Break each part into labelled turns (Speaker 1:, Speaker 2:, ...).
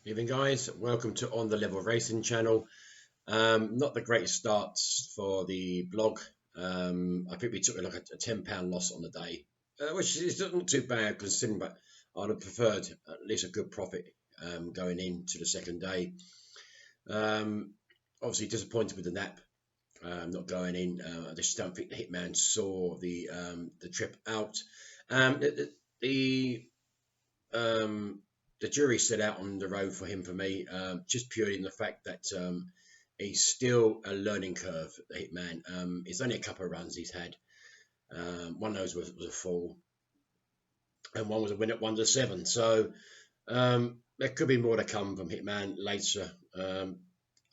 Speaker 1: Evening guys, welcome to On the Level Racing channel. Not the greatest starts for the blog. I think we took like a £10 loss on the day, which is not too bad considering, but I'd have preferred at least a good profit going into the second day. Obviously disappointed with the nap not going in. I just don't think the Hitman saw the trip out. The jury set out on the road for him for me, just purely in the fact that he's still a learning curve, the Hitman. It's only a couple of runs he's had. One of those was a fall, and one was a win at 1-7. So there could be more to come from Hitman later.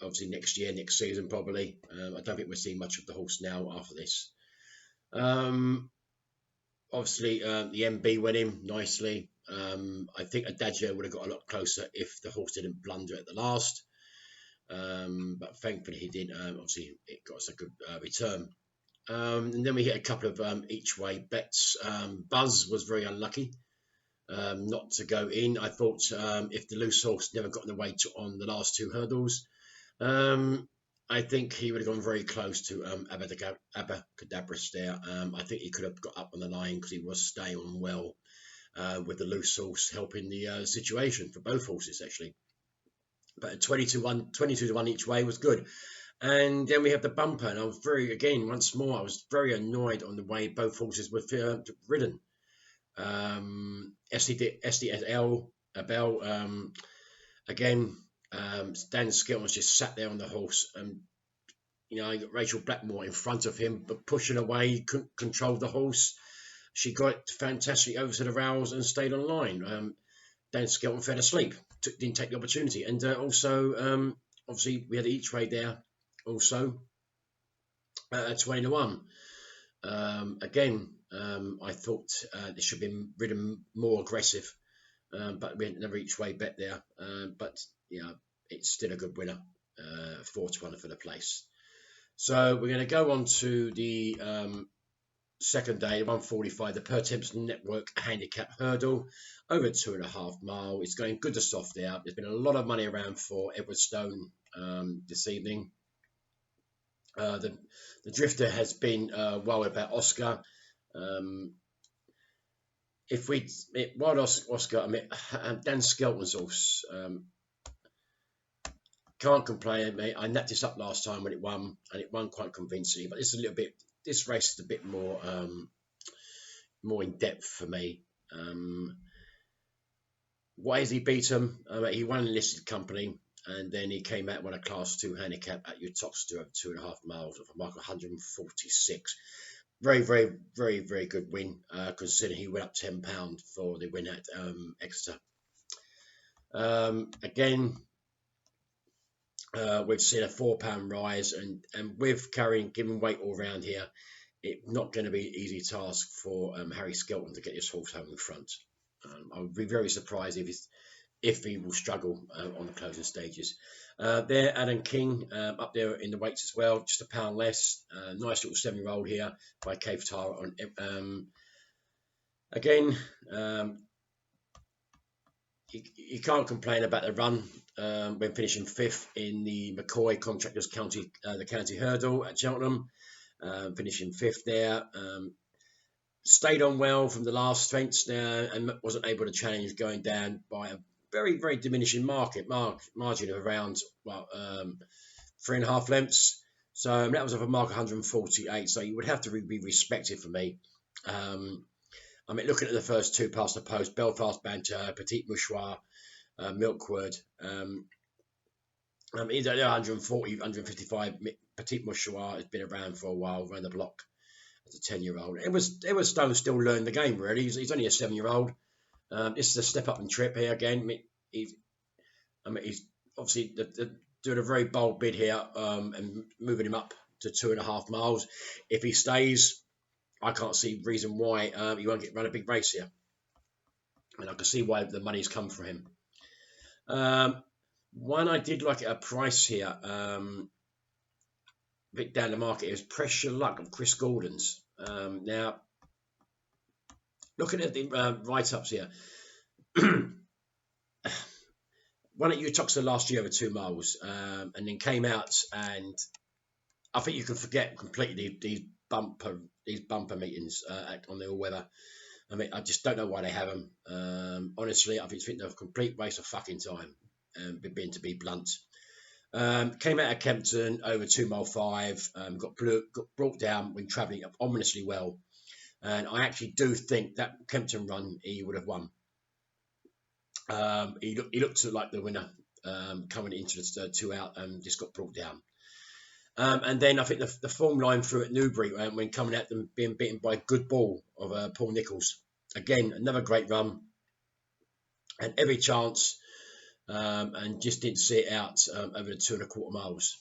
Speaker 1: Obviously next year, next season probably. I don't think we'll see much of the horse now after this. Obviously the MB went in nicely. I think Adagio would have got a lot closer if the horse didn't blunder at the last, but thankfully he did. Obviously it got us a good return, and then we hit a couple of each way bets. Buzz was very unlucky not to go in. I thought if the loose horse never got in the way on the last two hurdles, I think he would have gone very close to Abacadabras there. I think he could have got up on the line because he was staying on well with the loose horse helping the situation for both horses actually. But 22 to 1 each way was good. And then we have the bumper, and I was once more, I was very annoyed on the way both horses were ridden. SDL, Abel, again, Dan Skelton was just sat there on the horse, and I got Rachel Blackmore in front of him, but pushing away, couldn't control the horse. She got fantastically over to the rails and stayed on line. Dan Skelton fell asleep, didn't take the opportunity, and also obviously we had each way there also at 20 to 1. Again, I thought they should have been ridden more aggressive, but we had another each way bet there. But it's still a good winner, 4 to 1 for the place. So we're going to go on to the second day, 145, the Per Temps Network Handicap Hurdle, over 2.5 miles. It's going good to soft there. There's been a lot of money around for Edward Stone this evening. The drifter has been worried about Oscar. Oscar, Dan Skelton's horse, can't complain, mate. I napped this up last time when it won, and it won quite convincingly. But this race is a bit more in depth for me. Why has he beat him? He won a listed company, and then he came out and won a Class 2 handicap at your tops to over 2.5 miles of a mark of 146. Very, very, very, very good win, considering he went up £10 for the win at Exeter. Again, we've seen a £4 rise, and with giving weight all around here, it's not going to be an easy task for Harry Skelton to get his horse home in front. I would be very surprised if he will struggle on the closing stages. There, Adam King up there in the weights as well, just £1 less. Nice little 7-year-old here by Cave Tara. Again, you can't complain about the run when finishing 5th in the McCoy Contractors County Hurdle at Cheltenham, finishing 5th there. Stayed on well from the last fence there and wasn't able to challenge, going down by a very, very diminishing margin of around 3.5 lengths. So that was of a mark 148. So you would have to be respected for me. Looking at the first two past the post, Belfast Banter, Petit Mouchoir, Milkwood. He's at 140, 155. Petit Mouchoir has been around for a while, around the block as a 10-year-old. It was Stone still learning the game, really. He's only a 7-year-old. This is a step up and trip here again. He's obviously doing a very bold bid here and moving him up to 2.5 miles. If he stays, I can't see reason why he won't run a big race here, and I can see why the money's come for him. One I did like at a price here, a bit down the market, is Pressure Luck of Chris Gordon's. Now, looking at the write-ups here, won at Utoxeter last year over 2 miles, and then came out, and I think you can forget completely these bumper meetings on the all weather. I mean, I just don't know why they have them. Honestly, I think they're a complete waste of fucking time. To be blunt. Came out of Kempton over 2 mile 5. Got brought down when travelling up ominously well, and I actually do think that Kempton run he would have won. He looked like the winner coming into the 2 out, and just got brought down. And then I think the form line through at Newbury when coming out them being beaten by a good ball of Paul Nichols. Again, another great run, and every chance, and just didn't see it out over the 2.25 miles.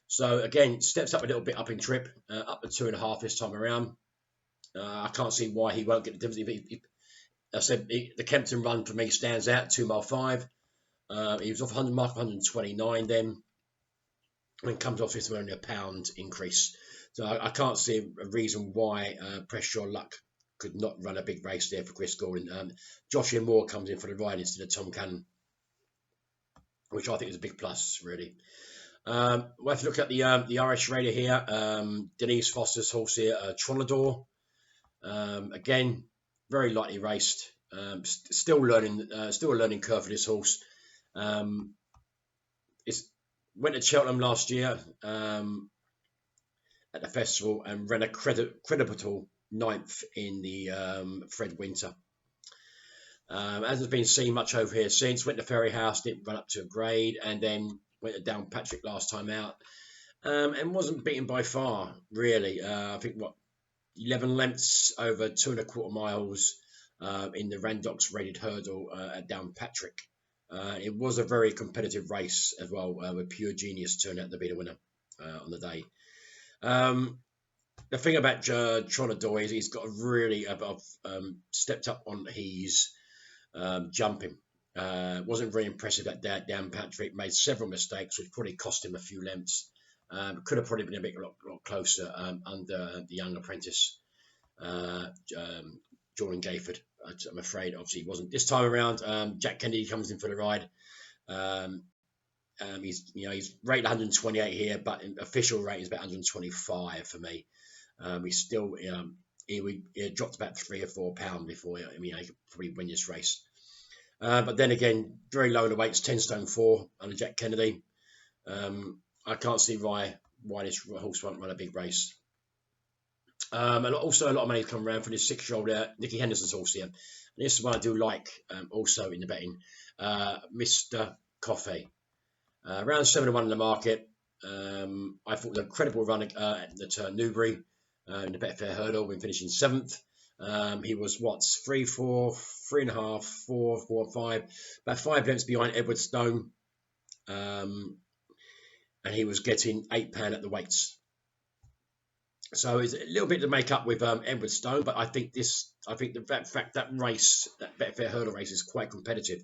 Speaker 1: So again, steps up a little bit up in trip, up to 2.5 this time around. I can't see why he won't get the difference. I said the Kempton run for me stands out, 2 mile 5. He was off 100 mark 129 then, and comes off with only a pound increase. So I can't see a reason why Press Your Luck could not run a big race there for Chris Gordon. Joshua Moore comes in for the ride instead of Tom Cannon, which I think is a big plus, really. We'll have to look at the Irish Raider here. Denise Foster's horse here, Tronador. Again, very lightly raced. Still a learning curve for this horse. Went to Cheltenham last year at the festival and ran a credible 9th in the Fred Winter. Hasn't been seen much over here since. Went to Ferry House, didn't run up to a grade, and then went to Downpatrick last time out, and wasn't beaten by far, really. I think 11 lengths over 2.25 miles in the Randox rated hurdle at Downpatrick. It was a very competitive race as well, with Pure Genius turned out to be the winner on the day. The thing about Tronador is he's got a really stepped up on his jumping. Wasn't very impressive at Downpatrick. Made several mistakes, which probably cost him a few lengths. Could have probably been a lot closer under the young apprentice, Jordan Gayford. I'm afraid, obviously, he wasn't this time around. Jack Kennedy comes in for the ride. He's rated 128 here, but official rate is about 125 for me. He's still he dropped about 3 or 4 pounds before. He could probably win this race. But then again, very low in the weights, 10 stone 4 under Jack Kennedy. I can't see why this horse won't run a big race. And also a lot of money has come around for this 6-year-old Nicky Henderson's horse here. And this is one I do like also in the betting. Mr. Coffee. Around 7-1 in the market. I thought it was a credible run at Newbury in the Betfair hurdle, when finishing 7th. He was 3, 4, 3.5, 4, 4, 5, about 5 lengths behind Edward Stone. And he was getting £8 at the weights. So it's a little bit to make up with Edward Stone, but I think that race, that Betfair hurdle race, is quite competitive,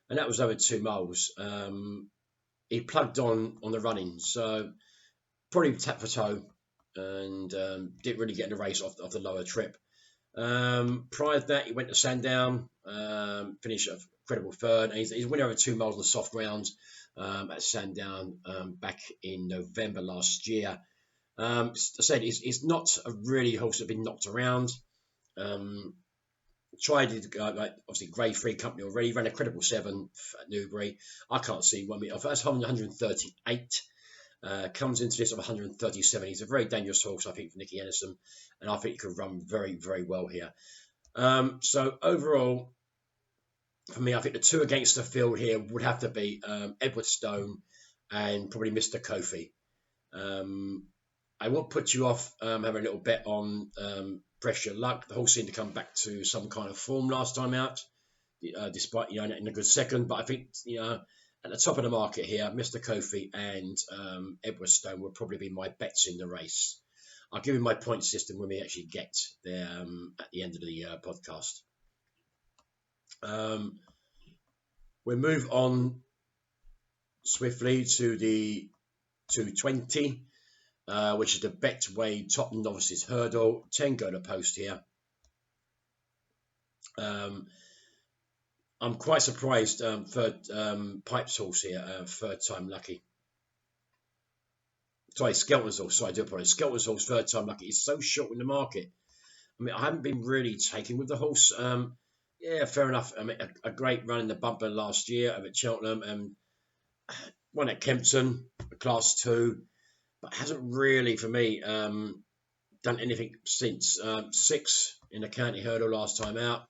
Speaker 1: and that was over 2 miles. He plugged on the running, so probably tap for toe, and didn't really get in the race off the lower trip. Prior to that, he went to Sandown, finished a credible 3rd, and he's winning over 2 miles on the soft rounds at Sandown back in November last year. I said he's not a really horse that been knocked around. Tried obviously grade 3 company already, ran a credible 7 at Newbury. I can't see one meter. That's 138. Comes into this of 137. He's a very dangerous horse, I think, for Nicky Henderson, and I think he could run very, very well here. So overall, for me, I think the 2 against the field here would have to be Edward Stone and probably Mr. Kofi. I won't put you off having a little bet on Press Your Luck. The horse seemed to come back to some kind of form last time out, despite in a good second. But I think at the top of the market here, Mr. Kofi and Edward Stone will probably be my bets in the race. I'll give you my point system when we actually get there at the end of the podcast. We'll move on swiftly to the 220. Which is the Betway Top Novices Hurdle. 10 go to post here. I'm I'm quite surprised. Third Pipes horse here, third time lucky. Sorry, Skelton's horse. Sorry, I do apologize. Skelton's horse, third time lucky. It's so short in the market. I mean, I haven't been really taken with the horse. Yeah, fair enough. I mean, a great run in the bumper last year at Cheltenham, and one at Kempton, Class 2, but hasn't really, for me, done anything since. 6 in the county hurdle last time out.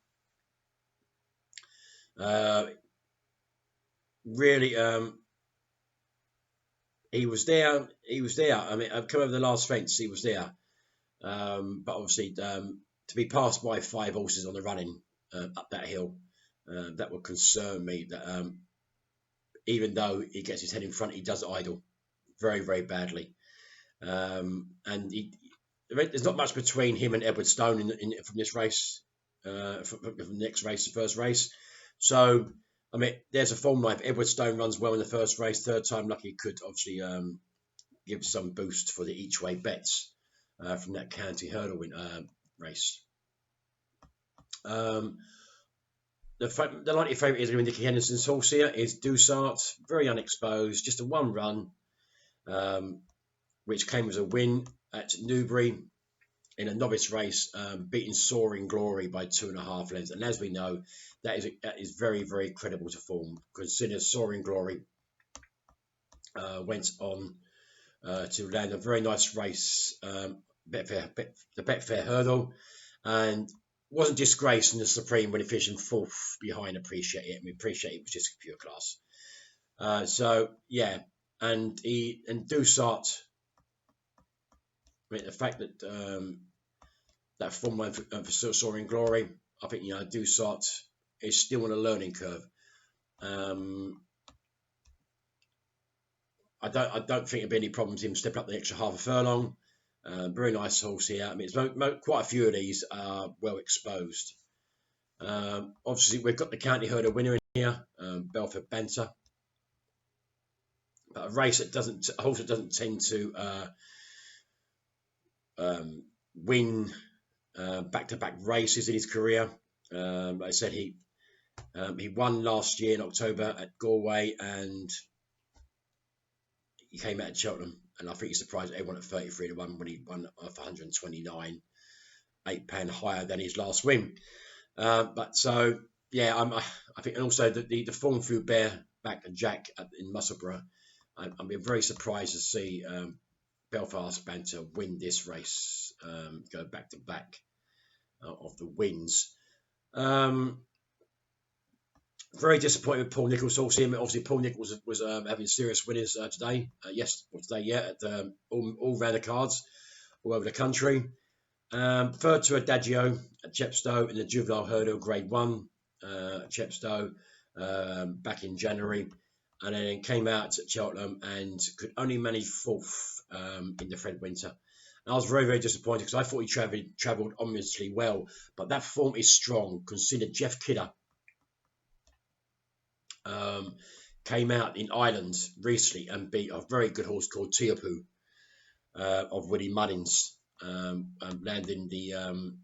Speaker 1: Really, he was there. He was there. I mean, I've come over the last fence. He was there, but obviously, to be passed by 5 horses on the running up that hill, that would concern me. That even though he gets his head in front, he does idle very, very badly. And there's not much between him and Edward Stone from this race, from the next race, the first race. So, I mean, there's a form line. If Edward Stone runs well in the first race, third time lucky, could obviously give some boost for the each way bets from that county hurdle race. The likely favourite is going to be Nicky Henderson's horse here. Is Dusart, very unexposed, just a 1 run, which came as a win at Newbury in a novice race, beating Soaring Glory by 2.5 lengths. And as we know, that is very, very credible to form. Consider Soaring Glory went on to land a very nice race, the Betfair Hurdle, and wasn't disgraced in the Supreme when he finished in 4th behind Appreciate It. I mean, Appreciate It was just pure class. So yeah, and Dusart. I mean, the fact that that form line for Soaring Glory, I think Dusart is still on a learning curve. I don't think there'll be any problems him stepping up the extra half a furlong. Very nice horse here. I mean, quite a few of these are well exposed. Obviously, we've got the county hurdle winner in here, Belford Banter. But a horse that doesn't tend to win back-to-back races in his career. Like I said, he won last year in October at Galway, and he came out at Cheltenham, and I think he surprised everyone at 33 to 1 when he won for 129, £8 higher than his last win. But so yeah, I think, and also the form through bareback and Jack in Musselburgh. I'm very surprised to see Belfast Banter win this race, go back to back of the wins. Very disappointed with Paul Nicholls' horse here. Obviously, Paul Nicholls was having serious winners today. At all round the cards, all over the country. Third to Adagio at Chepstow in the Juvenile Hurdle Grade 1 at Chepstow back in January, and then came out at Cheltenham and could only manage 4th in the Fred Winter. And I was very, very disappointed because I thought he travelled ominously well, but that form is strong. Consider Jeff Kidder came out in Ireland recently and beat a very good horse called Teapu of Willie Mullins, landing the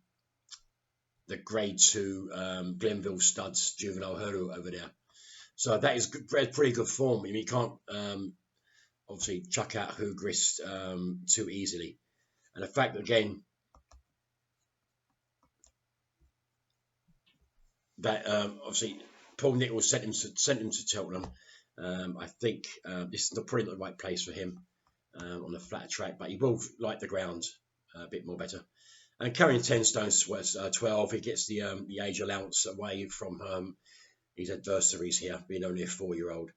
Speaker 1: Grade 2 Glenville Studs Juvenile Hurdle over there. So that is pretty good form. I mean, you can't obviously chuck out Hoogrist too easily. And the fact that, again, that obviously Paul Nicholls sent him to Cheltenham. I think this is probably not the right place for him on a flat track, but he will like the ground a bit more better. And carrying 10 stones was 12. He gets the age allowance away from his adversaries here, being only a 4-year-old.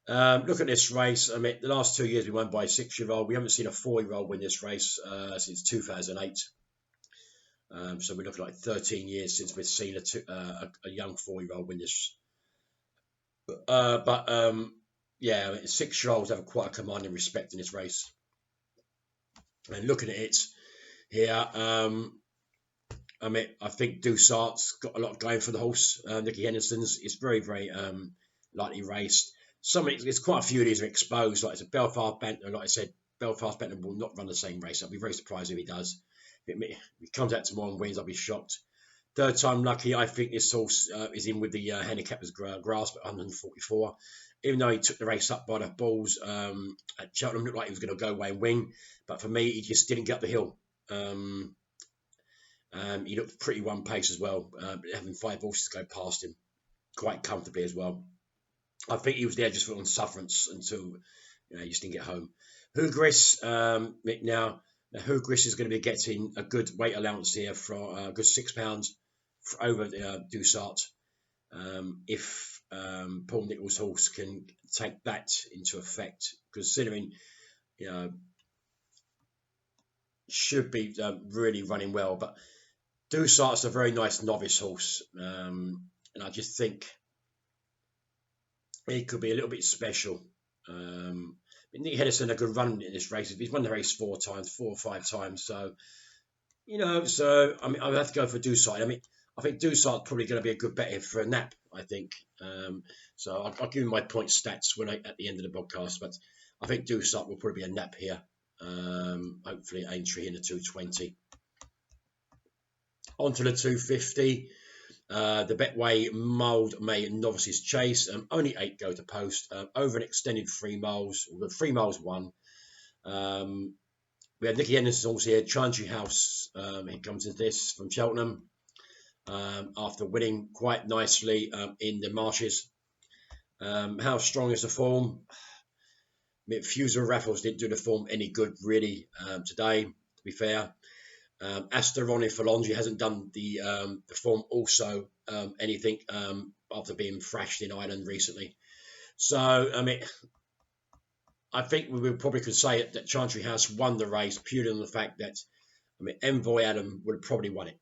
Speaker 1: Look at this race. I mean, the last 2 years we won by a 6-year-old. We haven't seen a 4-year-old win this race since 2008. So we're looking like 13 years since we've seen a young 4-year-old win this. Yeah, 6-year-olds have quite a commanding respect in this race. And looking at it here, I mean, I think Dusart's got a lot going for the horse. Nicky Henderson's is very, very lightly raced. It's quite a few of these are exposed. Like it's a Belfast Banter. Like I said, Belfast Banter will not run the same race. I'll be very surprised if he does. If he comes out tomorrow and wins, I'll be shocked. Third time lucky. I think this horse is in with the handicapper's grasp at 144. Even though he took the race up by the balls at Cheltenham, looked like he was going to go away and win. But for me, he just didn't get up the hill. He looked pretty one pace as well, having 5 horses go past him quite comfortably as well. I think he was there just on sufferance until he just didn't get home. Hugris, now Hugris is going to be getting a good weight allowance here for a good £6 over Dusart. If Paul Nicholls' horse can take that into effect, considering should be really running well, but Dusart's a very nice novice horse, and I just think he could be a little bit special. Nick Henderson had a good run in this race. He's won the race 4 or 5 times. So, I mean, I would have to go for Dusart. I mean, I think Dusart's probably going to be a good bet here for a nap, I think. So I'll give you my point stats at the end of the podcast. But I think Dusart will probably be a nap here. Hopefully Aintree in the 220. On to the 250. The Betway Mould May Novices Chase. Only 8 go to post. Over an extended 3 miles. 3 miles won. We had Nicky Henderson also here. Chantry House. He comes into this from Cheltenham. After winning quite nicely in the Marshes. How strong is the form? I mean, Fuser Raffles didn't do the form any good really today, to be fair. Asteroni Falongi hasn't done the form also anything after being thrashed in Ireland recently. So, I mean, I think we probably could say that Chantry House won the race purely on the fact that, I mean, Envoy Adam would have probably won it.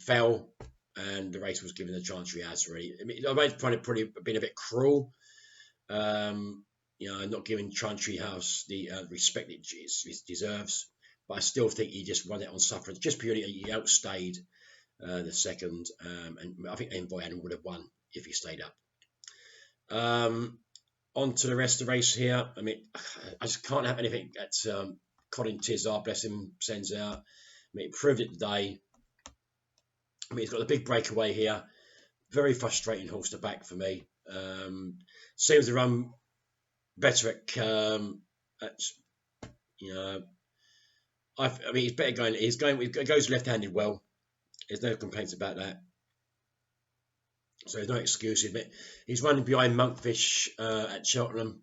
Speaker 1: Fell, and the race was given to Chantry House really. I mean, I might find it probably been a bit cruel, not giving Chantry House the respect it deserves. But I still think he just won it on sufferance, just purely he outstayed the second, and I think Envoy Adam would have won if he stayed up. On to the rest of the race here. I mean, I just can't have anything that Colin Tizard, bless him, sends out. I mean, he proved it today. I mean, he's got a big breakaway here. Very frustrating horse to back for me. Seems to run better I mean, he's better going. He goes left-handed well. There's no complaints about that. So there's no excuses. But he's running behind Monkfish at Cheltenham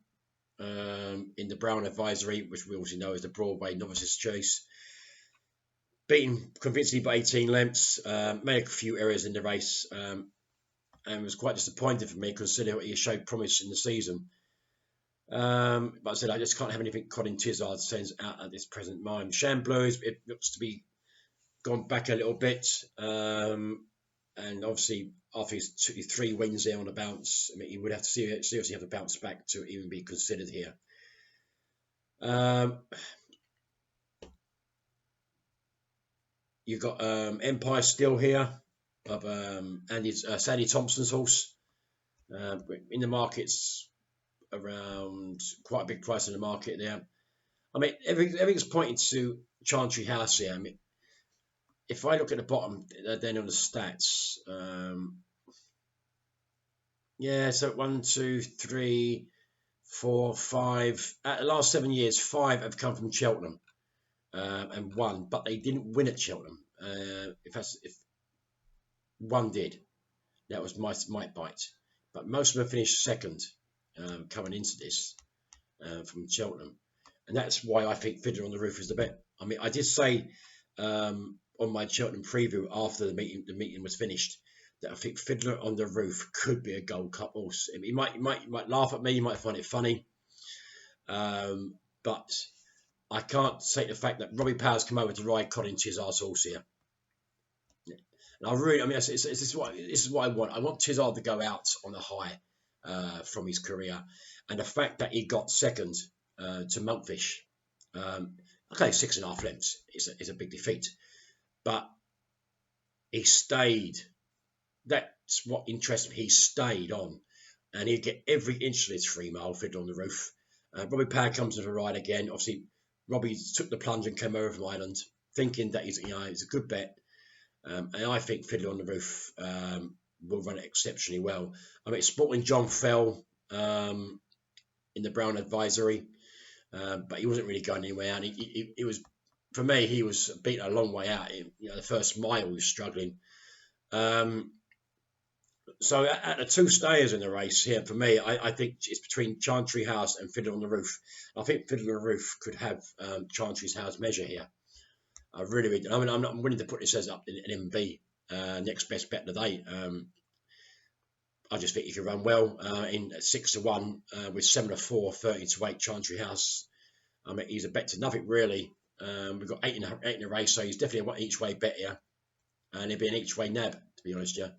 Speaker 1: in the Brown Advisory, which we also know as the Broadway Novices Chase. Beaten convincingly by 18 lengths. Made a few errors in the race, and was quite disappointed for me considering what he showed promise in the season. But I said I just can't have anything Colin Tizard sends out at this present moment. Chambleuse, it looks to be gone back a little bit, and obviously after his 3 wins there on the bounce, I mean, he would have to seriously have to bounce back to even be considered here. You've got Empire still here of Sandy Thompson's horse in the markets. Around quite a big price in the market there. I mean, everything's pointing to Chantry House here. I mean, if I look at the bottom, then on the stats, so 1, 2, 3, 4, 5. At the last 7 years, 5 have come from Cheltenham and 1, but they didn't win at Cheltenham. If 1 did, that was Might Bite, but most of them finished second. Coming into this from Cheltenham, and that's why I think Fiddler on the Roof is the bet. I mean, I did say on my Cheltenham preview after the meeting was finished that I think Fiddler on the Roof could be a Gold Cup horse. I mean, you might laugh at me, you might find it funny, but I can't take the fact that Robbie Power's come over to ride Colin Tizard's horse here. And this is what I want. I want Tizard to go out on a high. From his career, and the fact that he got second to Monkfish, 6.5 lengths is a big defeat, but he stayed. That's what interests me. He stayed on, and he'd get every inch of this 3 mile Fiddler on the Roof. Robbie Power comes to the ride again. Obviously, Robbie took the plunge and came over from Ireland, thinking that he's a good bet. And I think Fiddler on the Roof will run it exceptionally well. I mean, Sporting John fell in the Brown Advisory, but he wasn't really going anywhere. And he was, for me, he was beaten a long way out. The first mile he was struggling. So at the two stayers in the race here, for me, I think it's between Chantry House and Fiddler on the Roof. I think Fiddler on the Roof could have Chantry's House measure here. I really, I mean, I'm willing to put this as up in MB, next best bet today. I just think he can run well in 6-1 with 7-4, 30-8 Chantry House. I mean, he's a bet to nothing really. We've got eight in a race, so he's definitely an each way bet here, and he'll be an each way nab, to be honest, yeah.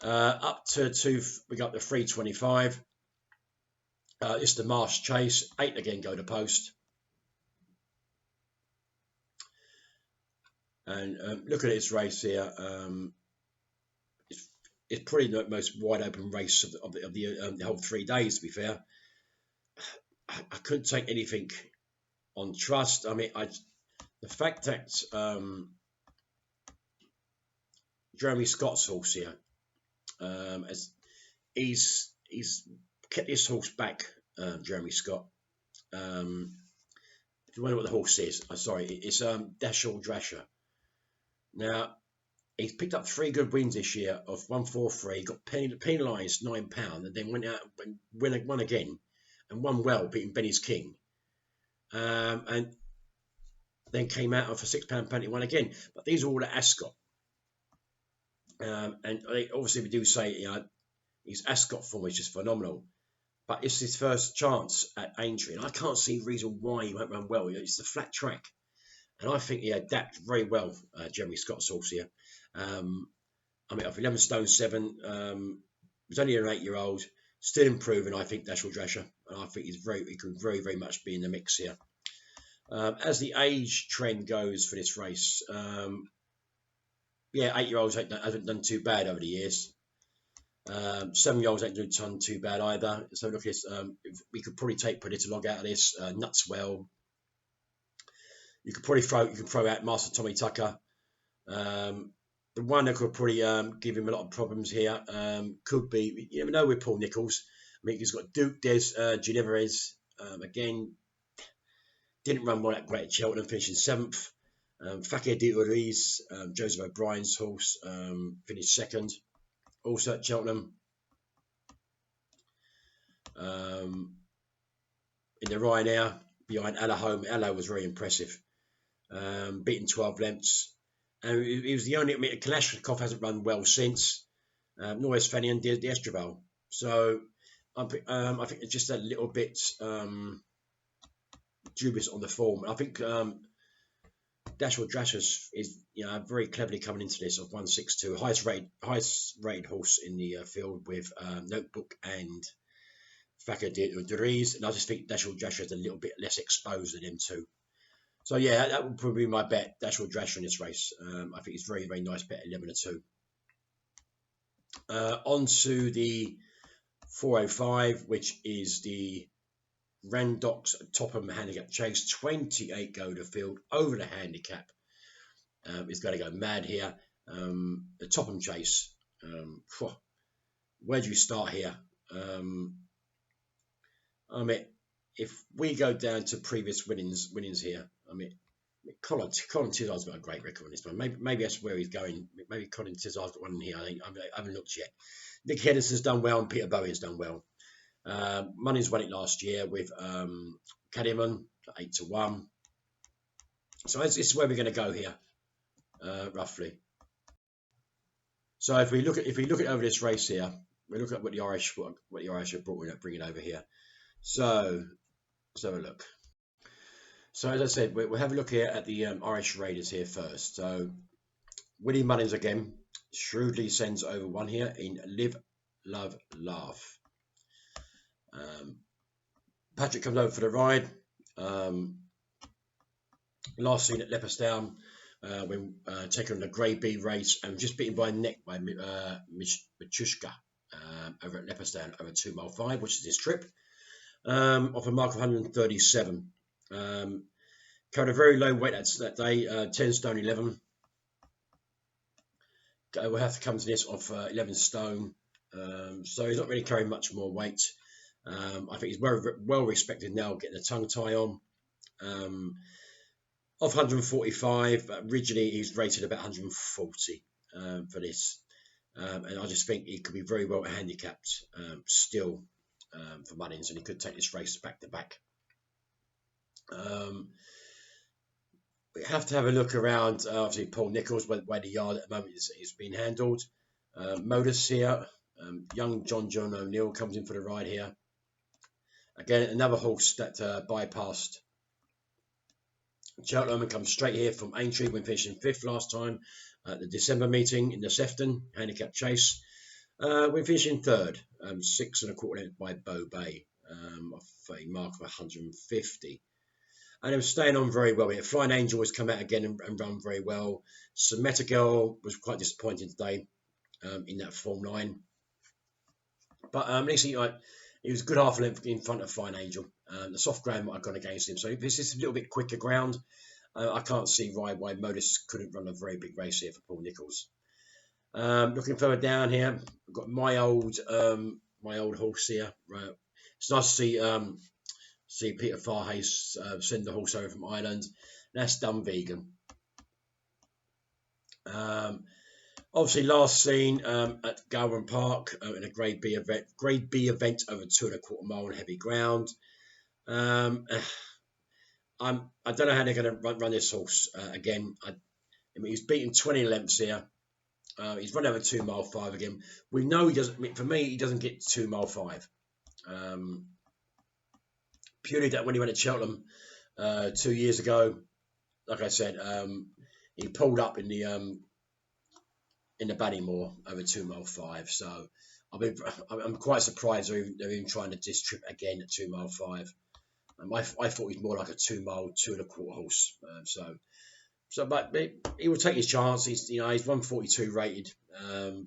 Speaker 1: Up to two, we got the 325. It's the Marsh Chase. 8 again go to post. And look at this race here. It's probably the most wide open race of the whole 3 days, to be fair. I couldn't take anything on trust. I mean, the fact that Jeremy Scott's horse here, as he's kept his horse back, Jeremy Scott. If you wonder what the horse is, sorry, it's Dashel Drasher. Now, he's picked up 3 good wins this year of 143, got penalised £9, and then went out and won again, and won well, beating Benny's King. And then came out of a £6 penalty, won again. But these are all at Ascot. And obviously we do say, his Ascot form is just phenomenal. But it's his first chance at Aintree, and I can't see a reason why he won't run well. It's a flat track. And I think he adapted very well, Jeremy Scott's horse here. I mean, off 11 stone 7, was only an 8-year-old, still improving, I think, Dashel Drasher. And I think he could very, very much be in the mix here. As the age trend goes for this race, 8-year-olds haven't done too bad over the years. 7-year-olds ain't done too bad either. So look at this. We could probably take Politolog out of this. Nutswell. You could throw out Master Tommy Tucker. The one that could probably give him a lot of problems here could be, you never know with Paul Nicholls. I mean, he's got Duke Des Ginevarez. Again, didn't run well that great at Cheltenham, finishing 7th. Fakir de Ruiz, Joseph O'Brien's horse, finished 2nd. Also at Cheltenham. In the Ryanair, behind Allahome. Allah was very impressive. Beaten 12 lengths. And he was the only, I mean, Kalashnikov hasn't run well since. Nor has Fenian de Estroval. So I think it's just a little bit dubious on the form. I think Dashel Drasher is very cleverly coming into this of 162, highest rated horse in the field with Notebook and Fakir de Ruiz, and I just think Dashel Drasher is a little bit less exposed than him too. So yeah, that would probably be my bet, Dashel Drasher in this race. I think it's very, very nice bet, 11-2. On to the 405, which is the Randox Topham Handicap Chase. 28 go to field over the handicap. It's going to go mad here. The Topham Chase. Where do you start here? I mean, if we go down to previous winnings here, I mean, Colin Tizard's got a great record on this one. Maybe that's where he's going. Maybe Colin Tizard's got one in here. I haven't looked yet. Nick Henderson's done well, and Peter Bowie's done well. Money's won it last year with Caddyman 8-1. So this is where we're going to go here, roughly. So if we look at over this race here, we look at what the Irish have bring it over here. So let's have a look. So as I said, we'll have a look here at the Irish Raiders here first. So Willie Mullins again shrewdly sends over one here in Live, Love, Laugh. Patrick comes over for the ride. Last seen at Leopardstown when taking on the Grey B race and just beaten by neck by Michushka over at Leopardstown over 2 mile 5, which is this trip. Off a mark of 137. Carried a very low weight that day, 10 stone 11. will have to come to this off 11 stone. So he's not really carrying much more weight. I think he's well respected now, getting the tongue tie on. Off 145, but originally he's rated about 140 for this. And I just think he could be very well handicapped still for Mullins, and he could take this race back to back. We have to have a look around, obviously, Paul Nicholls, where the yard at the moment is being handled. Modus here, young John O'Neill comes in for the ride here. Again, another horse that bypassed Cheltenham and comes straight here from Aintree when finishing 5th last time at the December meeting in the Sefton handicap chase. We're finishing 3rd, 6 1/4 lengths by Bow Bay, off a mark of 150. And it was staying on very well here. Flying Angel has come out again and run very well. Sameta Girl was quite disappointing today in that form line. But at least he was a good half length in front of Flying Angel. The soft ground might have gone against him. So if this is a little bit quicker ground, I can't see why Modus couldn't run a very big race here for Paul Nicholls. Looking further down here, I've got my old horse here. Right. It's nice to see Peter Farhays send the horse over from Ireland. That's Dunvegan. Obviously, last seen at Gowan Park in a Grade B event over 2 1/4 mile on heavy ground. I don't know how they're going to run this horse again. I mean, he's beaten 20 lengths here. He's run over 2 mile 5 again. We know he doesn't. I mean, for me, he doesn't get 2 mile 5. Purely that when he went to Cheltenham 2 years ago, like I said, he pulled up in the Ballymore over 2 mile 5. So I'm quite surprised they're even trying to diss trip again at 2 mile 5. I thought he's more like a 2 mile 2 1/4 horse. But he will take his chance. He's 142 rated.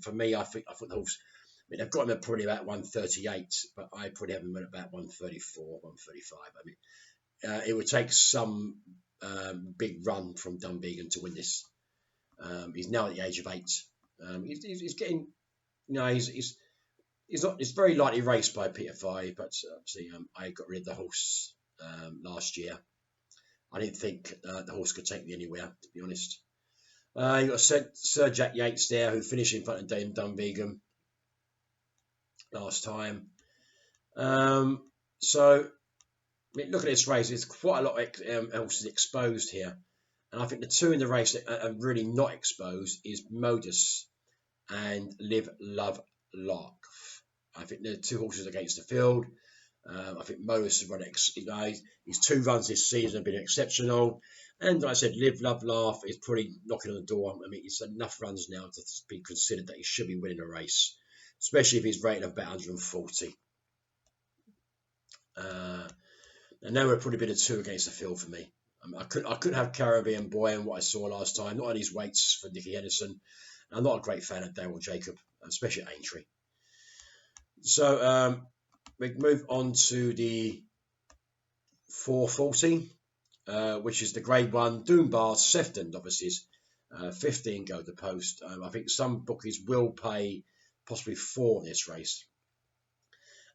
Speaker 1: For me, I thought the horse. I mean, they've got him at probably about 138, but I probably have him at about 134, 135. I mean, it would take some big run from Dunvegan to win this. He's now at the age of 8. He's getting, he's not. It's very lightly raced by Peter Fye, but obviously I got rid of the horse last year. I didn't think the horse could take me anywhere, to be honest. You've got Sir Jack Yates there, who finished in front of Dame Dunvegan last time. So, I mean, look at this race. There's quite a lot of horses exposed here. And I think the two in the race that are really not exposed is Modus and Live, Love, Laugh. I think the 2 horses against the field. I think Modus has run his 2 runs this season have been exceptional. And like I said, Live, Love, Laugh is probably knocking on the door. I mean, it's enough runs now to be considered that he should be winning a race, especially if he's rated of about 140. And now we're probably been a 2 against the field for me. I couldn't have Caribbean Boy and what I saw last time, not on his weights for Nicky Henderson. I'm not a great fan of Daryl Jacob, especially at Aintree. So we move on to the 440, which is the Grade 1 Doombar Sefton novices. 15 go to post. I think some bookies will pay possibly 4 in this race.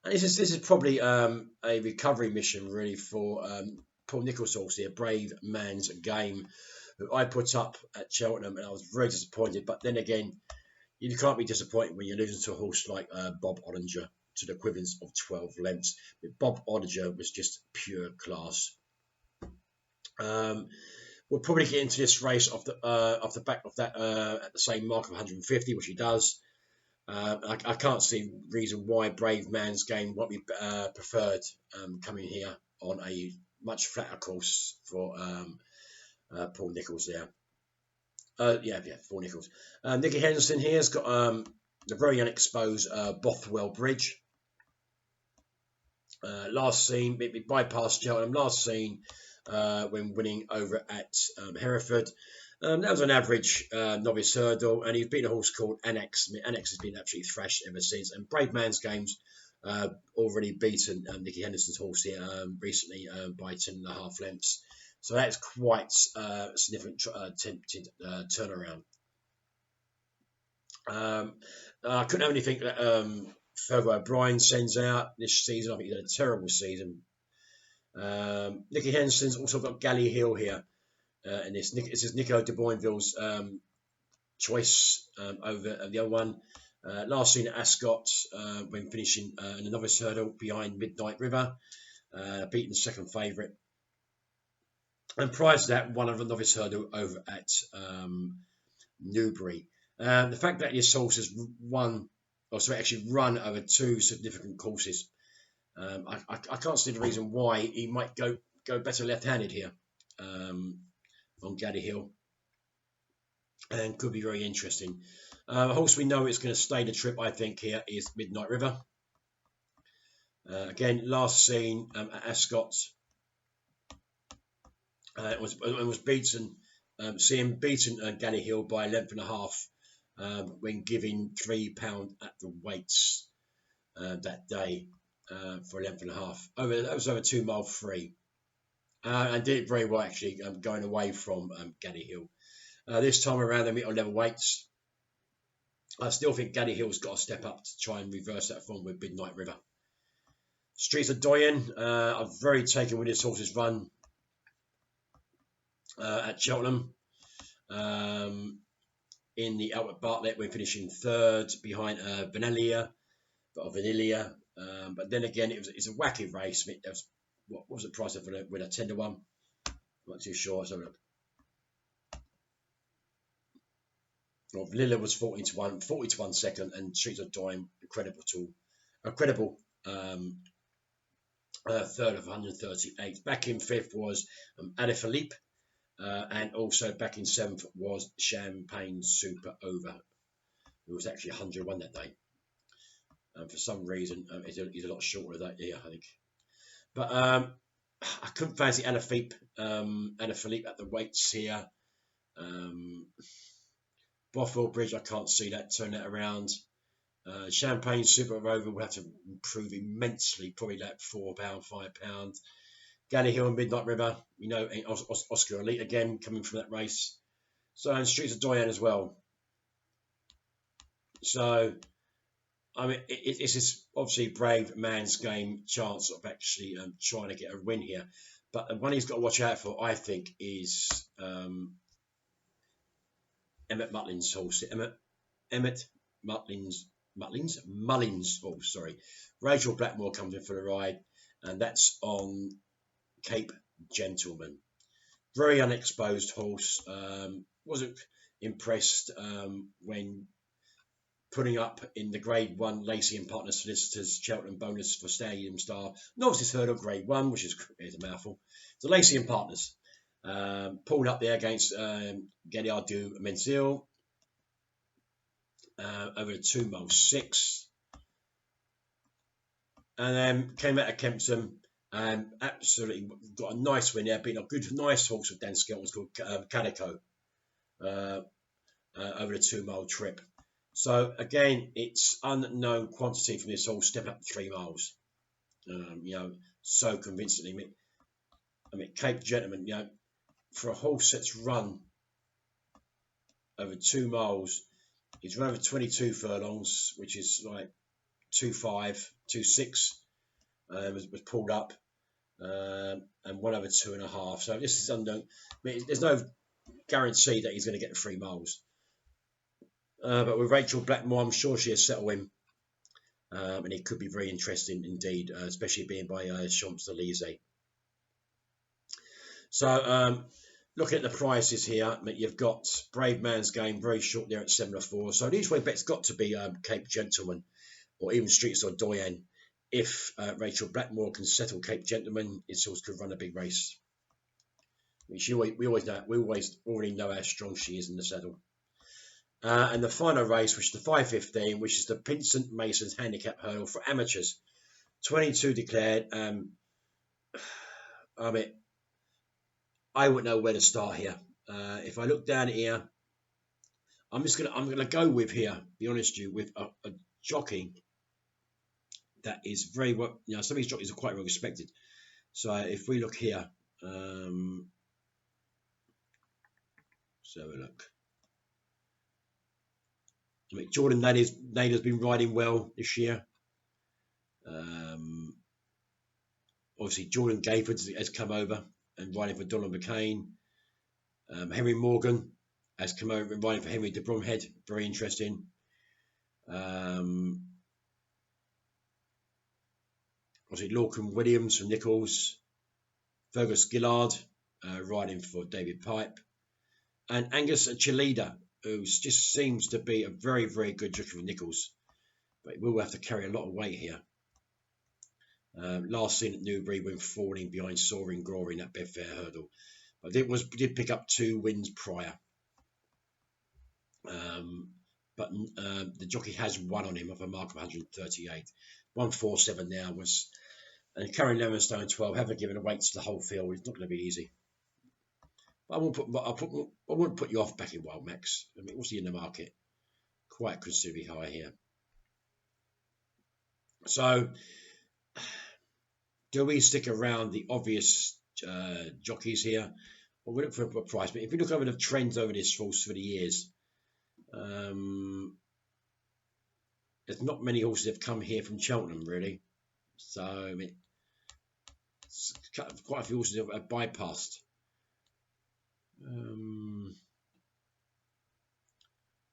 Speaker 1: And this is probably a recovery mission really for Paul Nicholls' horse here, Brave Man's Game, who I put up at Cheltenham, and I was very disappointed. But then again, you can't be disappointed when you're losing to a horse like Bob Oddinger to the equivalence of 12 lengths. But Bob Oddinger was just pure class. We'll probably get into this race off the back of that at the same mark of 150, which he does. I can't see reason why Brave Man's Game won't be preferred coming here on a much flatter course for Paul Nicholls there. Paul Nicholls. Nicky Henderson here has got the very unexposed Bothwell Bridge. Last seen, it bypassed Cheltenham. Last seen when winning over at Hereford. That was an average novice hurdle, and he's beaten a horse called Annex. I mean, Annex has been absolutely thrashed ever since. And Brave Man's Game's already beaten Nicky Henderson's horse here recently by 10.5 lengths. So that's quite a significant turnaround. Um, I couldn't have anything that Fergal O'Brien sends out this season. I think he's had a terrible season. Nicky Henson's also got Galley Hill here. And this is Nico de Boinville's choice over the other one. Last seen at Ascot when finishing in the novice hurdle behind Midnight River, beaten second favourite. And prior to that, won a novice hurdle over at Newbury. The fact that this horse has actually run over two significant courses, I can't see the reason why he might go better left-handed here on Gaddy Hill, and could be very interesting. A horse we know is going to stay the trip, I think, here is Midnight River. Again, last seen at Ascot, it was beaten. Seeing beaten Gaddy Hill by a length and a half when giving £3 at the weights that day for a length and a half. That was over 2 mile free, and did it very well actually, going away from Gaddy Hill. This time around, they meet on level weights. I still think Gaddy Hill's got to step up to try and reverse that form with Midnight River. Streets of Doyen, I'm very taken with this horse's run at Cheltenham. In the Albert Bartlett, we're finishing third behind Vanilla. But then again, it's a wacky race. What was the price of it with a 10 to 1? I'm not too sure. Let's have a look. Well, Vanilla was 40 to 1 second, and Streets of Doyen, a credible third of 138. Back in fifth was Ada Philippe, and also back in seventh was Champagne Super Over, who was actually 101 that day. For some reason, he's a lot shorter that year, I think. But I couldn't fancy Ada Philippe at the weights here. Bothwell Bridge, I can't see that turn that around. Champagne Super Over will have to improve immensely, probably like £4, £5. Galley Hill and Midnight River, Oscar Elite again coming from that race. So, and Streets of Doyen as well. So, I mean, it's this obviously brave man's game chance of actually trying to get a win here. But the one he's got to watch out for, I think, is Emmett Mutlin's horse. Emmett Mullins horse, sorry. Rachel Blackmore comes in for the ride, and that's on Cape Gentleman. Very unexposed horse. Wasn't impressed when putting up in the Grade 1 Lacey and Partner Solicitors Cheltenham bonus for Stadium Star. Novices hurdle Grade 1, which is a mouthful. So Lacey and Partners pulled up there against Galliard du Menzel over a 2 mile 6, and then came out of Kempton and absolutely got a nice win there, beating a good, nice horse of Dan Skelton's called Cadico over a 2 mile trip. So again, it's unknown quantity from this horse, step up 3 miles. So convincingly. I mean, Cape Gentleman, for a horse that's run over 2 miles, he's run over 22 furlongs, which is like 2.5, 2.6. Was pulled up and won over 2.5. So this is unknown. I mean, there's no guarantee that he's going to get the 3 miles. But with Rachel Blackmore, I'm sure she'll settle him. And it could be very interesting indeed, especially being by Champs-Élysées. So looking at the prices here, you've got Brave Man's Game very short there at 7-4. So the each way bet's got to be Cape Gentleman or even Streets or Doyen. If Rachel Blackmore can settle Cape Gentleman, it sort of could run a big race. We always already know how strong she is in the saddle. And the final race, which is the 5:15, which is the Pinsent Masons Handicap Hurdle for amateurs. 22 declared. I mean, I wouldn't know where to start here. If I look down here, I'm gonna go with here. Be honest with you, with a jockey that is very well. Some of these jockeys are quite well respected. So if we look here, let's have a look. I mean, Jordan Nader's been riding well this year. Obviously, Jordan Gayford has come over and riding for Donald McCain. Henry Morgan has come over and riding for Henry de Bromhead. Very interesting. Obviously, Lorcan Williams from Nichols. Fergus Gillard riding for David Pipe. And Angus Chalida, who just seems to be a very, very good jockey for Nichols. But he will have to carry a lot of weight here. Last seen at Newbury when falling behind Soaring Glory in that Bedfair hurdle. But did pick up 2 wins prior. But the jockey has won on him off a mark of 138. 147 now was, and carrying 11 stone 12, having given a weight to the whole field, it's not going to be easy. But I wouldn't put you off backing Wild Max. I mean, what's he in the market? Quite considerably high here. So, do we stick around the obvious jockeys here? Well, we look for a price, but if you look over the trends over this horse for the years, there's not many horses that have come here from Cheltenham, really. So, I mean, quite a few horses have bypassed.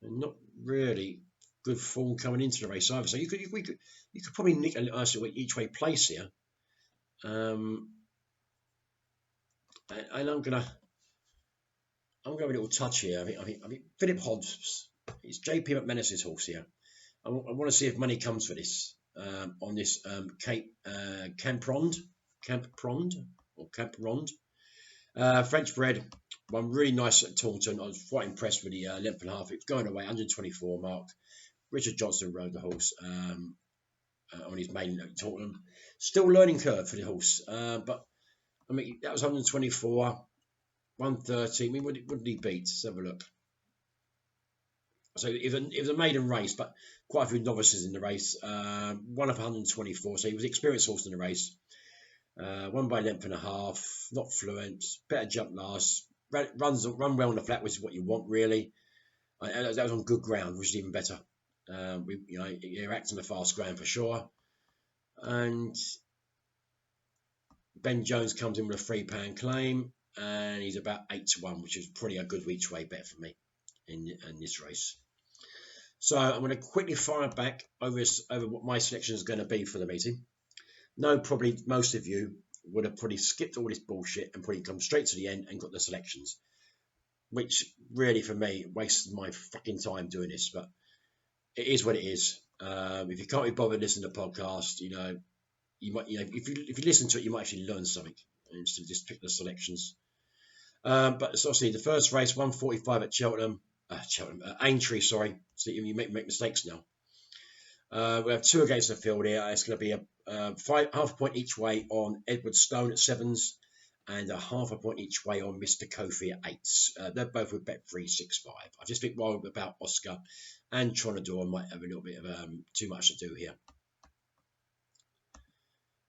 Speaker 1: Not really good form coming into the race either. So you could probably nick a each way place here. And I'm gonna have a little touch here. I mean Philip Hobbs. It's JP McManus's horse here. I want to see if money comes for this on this Camprond. French bred, one really nice at Taunton. I was quite impressed with the length and a half. It's going away, 124 mark. Richard Johnson rode the horse on his maiden at Taunton. Still learning curve for the horse, but I mean that was 124, 130. I mean, what did he beat? Let's have a look. So it was a maiden race, but quite a few novices in the race. One of 124, so he was an experienced horse in the race. Won by a length and a half, not fluent, better jump last, run well on the flat, which is what you want really. That was on good ground, which is even better. You're acting a fast ground for sure. And Ben Jones comes in with a £3 claim, and he's about 8 to 1, which is probably a good each way bet for me in this race. So I'm going to quickly fire back over what my selection is going to be for the meeting. No, probably most of you would have probably skipped all this bullshit and probably come straight to the end and got the selections, which really for me wasted my fucking time doing this. But it is what it is. If you can't be bothered listening to the podcast, you might, if you listen to it, you might actually learn something instead of just pick the selections. But it's obviously the first race, 145 at Aintree. Sorry, so you make mistakes now. We have 2 against the field here. It's going to be a half point each way on Edward Stone at 7s and a half a point each way on Mr. Kofi at 8s. They're both with bet 365. I just think more about Oscar and Tronador might have a little bit of too much to do here.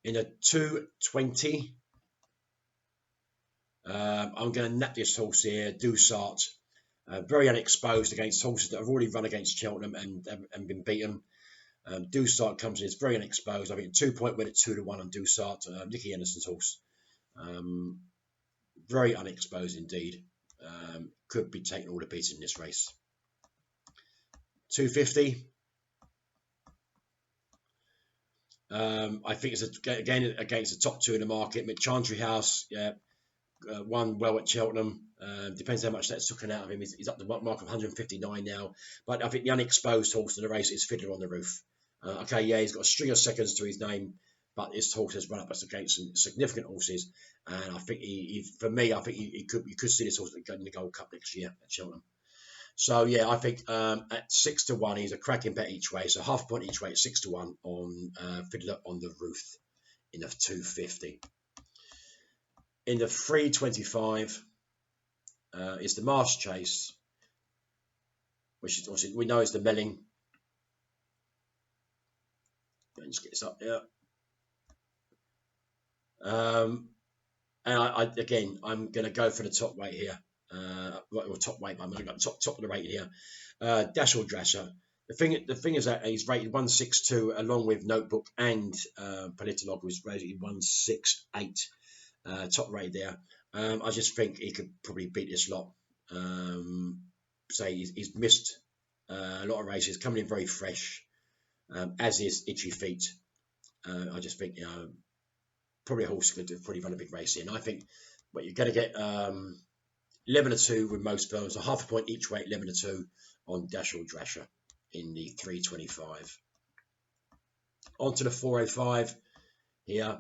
Speaker 1: In a 220, I'm going to nap this horse here, Dusart. Very unexposed against horses that have already run against Cheltenham and been beaten. Dusart comes in, it's very unexposed. I mean, 2-point win at 2 to 1 on Dusart, Nicky Anderson's horse. Very unexposed indeed. Could be taking all the beats in this race. 250. I think it's again against the top 2 in the market. Chantry House, won well at Cheltenham. Depends how much that's taken out of him. He's up the mark of 159 now. But I think the unexposed horse in the race is Fiddler on the Roof. He's got a string of seconds to his name, but this horse has run up against some significant horses, and I think you could see this horse in the Gold Cup next year at Cheltenham. So yeah, I think at 6 to 1, he's a cracking bet each way. So half point each way at 6 to 1 on Fiddler on the Roof in the 250. In the 325 is the Marsh Chase, which is obviously we know is the Melling. Let's get this up here. And I'm going to go for the top weight here. Top weight, but I'm going to go top of the rate here. Dashel Drasher. The thing is that he's rated 162 along with Notebook and Politolog was rated 168, top rated there. I just think he could probably beat this lot. Say he's missed a lot of races, coming in very fresh, as is Itchy Feet. I just think probably a horse could probably run a big race in. I think you're going to get 11-2 with most firms, so half a point each way, 11-2 on Dash or Drasher in the 325. On to the 405 here.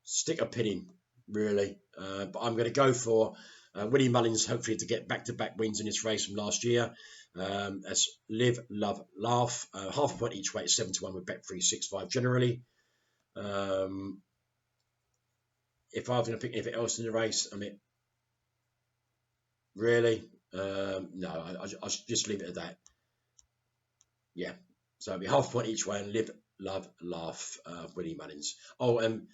Speaker 1: Stick a pin in, really. But I'm going to go for Willie Mullins, hopefully to get back-to-back wins in this race from last year. That's Live, Love, Laugh. Half a point each way, 7-1 with Bet365 generally. If I was going to pick anything else in the race, I mean, really, no, I'll just leave it at that. Yeah, so it'll be half a point each way and Live, Love, Laugh, Willie Mullins. Oh, and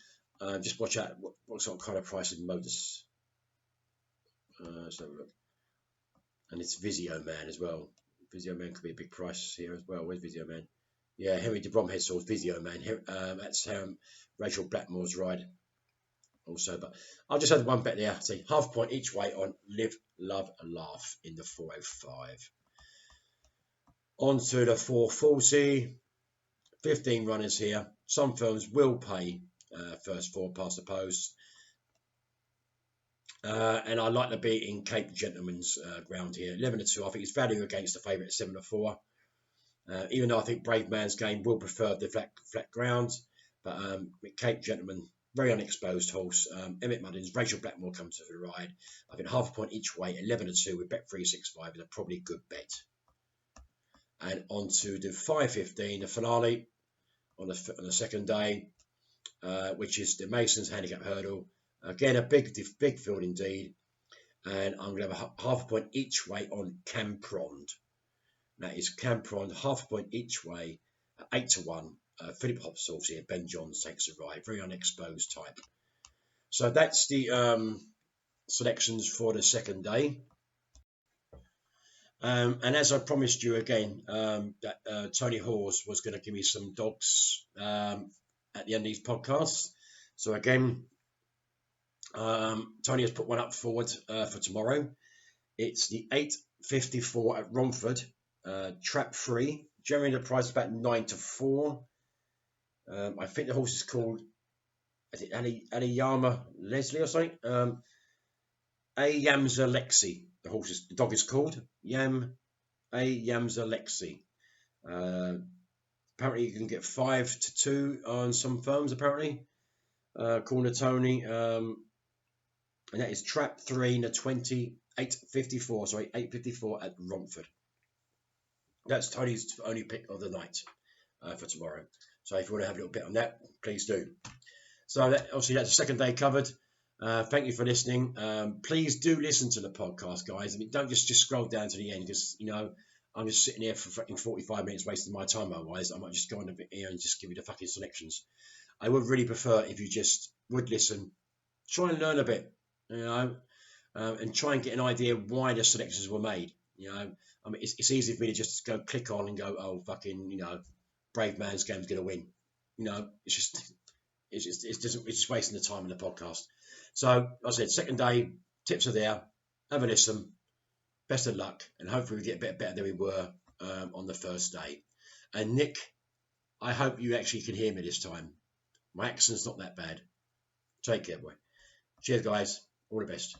Speaker 1: just watch out what sort of kind of price of Modus. So look, and it's Visio Man as well. Visio Man could be a big price here as well. Where's Visio Man? Yeah, Henry de Bromhead saw Visio Man. That's Rachel Blackmore's ride. Also, but I'll just have one bet there. See, half point each way on Live, Love, Laugh in the 405. On to the 440. 15 runners here. Some firms will pay first four past the post. And I like to be in Cape Gentleman's ground here. 11-2. I think it's value against the favourite at 7-4. Even though I think Brave Man's Game will prefer the flat ground. But with Cape Gentleman, very unexposed horse. Emmett Mullins, Rachel Blackmore comes to the ride. I think half a point each way, 11-2 with Bet365 is a probably good bet. And on to the 5:15, the finale on the second day, which is the Masons Handicap Hurdle. Again, a big field indeed. And I'm going to have half a point each way on Camprond. That is Camprond, half a point each way, 8-1. Philip Hopsall here, Ben Johns takes a ride, very unexposed type. So that's the selections for the second day. And as I promised you again, that Tony Hawes was going to give me some dogs at the end of these podcasts. So again, Tony has put one up forward for tomorrow. It's the 8:54 at Romford, trap free. Generally the price is about 9-4. I think the horse is called, is it Aliyama Leslie or something? Yamza Lexi. The dog is called Yamza Lexi. Apparently you can get 5-2 on some firms. Apparently, Corner Tony, and that is trap 3 in the 8:54. Sorry, 8:54 at Romford. That's Tony's only pick of the night for tomorrow. So if you want to have a little bit on that, please do. So obviously that's the second day covered. Thank you for listening. Please do listen to the podcast, guys. I mean, don't just scroll down to the end because, I'm just sitting here for fucking 45 minutes wasting my time otherwise. I might just go on a bit here and just give you the fucking selections. I would really prefer if you just would listen, try and learn a bit, and try and get an idea why the selections were made. I mean, it's easy for me to just go click on and go, oh, fucking, Brave Man's Game's going to win. It's just wasting the time in the podcast. So, like I said, second day, tips are there. Have a listen. Best of luck. And hopefully we get a bit better than we were on the first day. And Nick, I hope you actually can hear me this time. My accent's not that bad. Take care, boy. Cheers, guys. All the best.